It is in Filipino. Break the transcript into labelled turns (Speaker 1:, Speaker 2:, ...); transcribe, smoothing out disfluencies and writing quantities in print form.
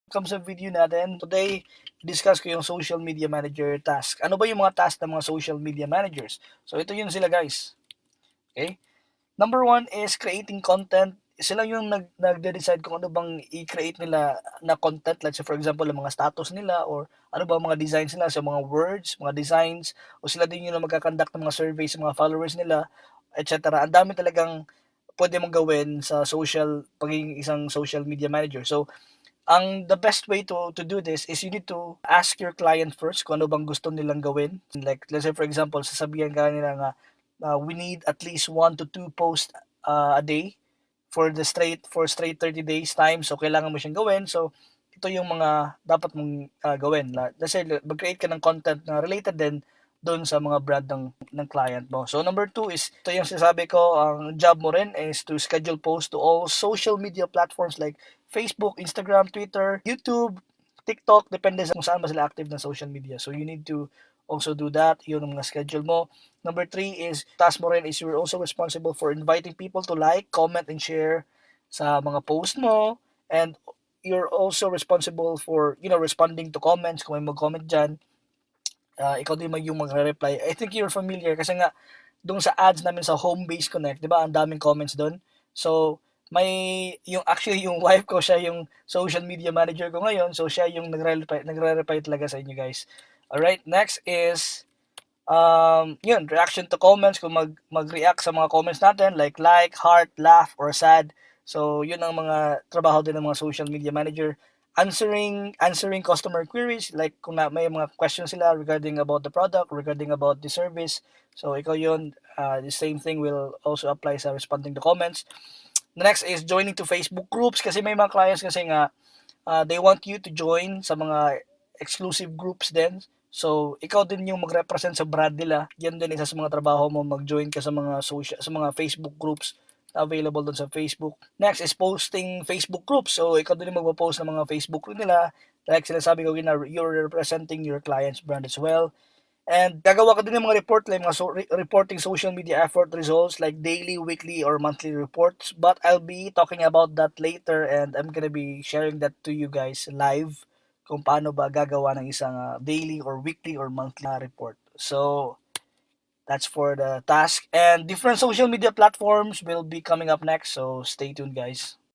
Speaker 1: Comes sa video natin. Today, discuss ko yung social media manager task. Ano ba yung mga task ng mga social media managers? So, ito yun sila guys. Okay? Number one is creating content. Sila yung nagde-decide kung ano bang i-create nila na content. Let's say for example, ang mga status nila or ano ba mga designs nila sa mga words, mga designs. O sila din yung magkakandak ng mga surveys sa mga followers nila, etc. Ang dami talagang pwede mong gawin sa pagiging isang social media manager. So, the best way to do this is you need to ask your client first kung ano bang gusto nilang gawin. Like, let's say for example, sasabihan ka nila nga, we need at least 1 to 2 posts a day for straight 30 days time. So, kailangan mo siyang gawin. So, ito yung mga dapat mong gawin. Let's say, mag-create ka ng content na related din doon sa mga brand ng client mo. So, number 2 is, ito yung sinasabi ko, ang job mo rin is to schedule posts to all social media platforms like Facebook, Instagram, Twitter, YouTube, TikTok, depende sa kung saan ba sila active na social media. So, you need to also do that. Yun ang mga schedule mo. Number 3 is, task mo rin is you're also responsible for inviting people to like, comment, and share sa mga post mo. And you're also responsible for, responding to comments kung may mag-comment dyan. Ikaw din yung magre-reply. I think you're familiar kasi nga, doon sa ads namin sa Homebase Connect, 'di ba? Ang daming comments doon. So, yung wife ko, siya yung social media manager ko ngayon. So, siya yung nagre-reply talaga sa inyo, guys. All right, next is yun, reaction to comments, kung mag-react sa mga comments natin like, heart, laugh or sad. So, yun ang mga trabaho din ng mga social media manager. Answering customer queries, like kung may mga questions sila regarding about the product, regarding about the service. So, ikaw yun, the same thing will also apply sa responding to comments. The next is joining to Facebook groups, kasi may mga clients kasi nga they want you to join sa mga exclusive groups din. So, ikaw din yung mag-represent sa brand nila. Yan din isa sa mga trabaho mo, mag-join ka sa mga Facebook groups na available doon sa Facebook. Next is posting Facebook groups. So, ikaw din yung magpo-post ng mga Facebook group nila. Like sinasabi ko, you're representing your client's brand as well. And gagawa ka din ng mga report, like mga reporting social media effort results like daily, weekly, or monthly reports. But I'll be talking about that later, and I'm gonna be sharing that to you guys live kung paano ba gagawa ng isang daily or weekly or monthly report. So, that's for the task. And different social media platforms will be coming up next, so stay tuned guys.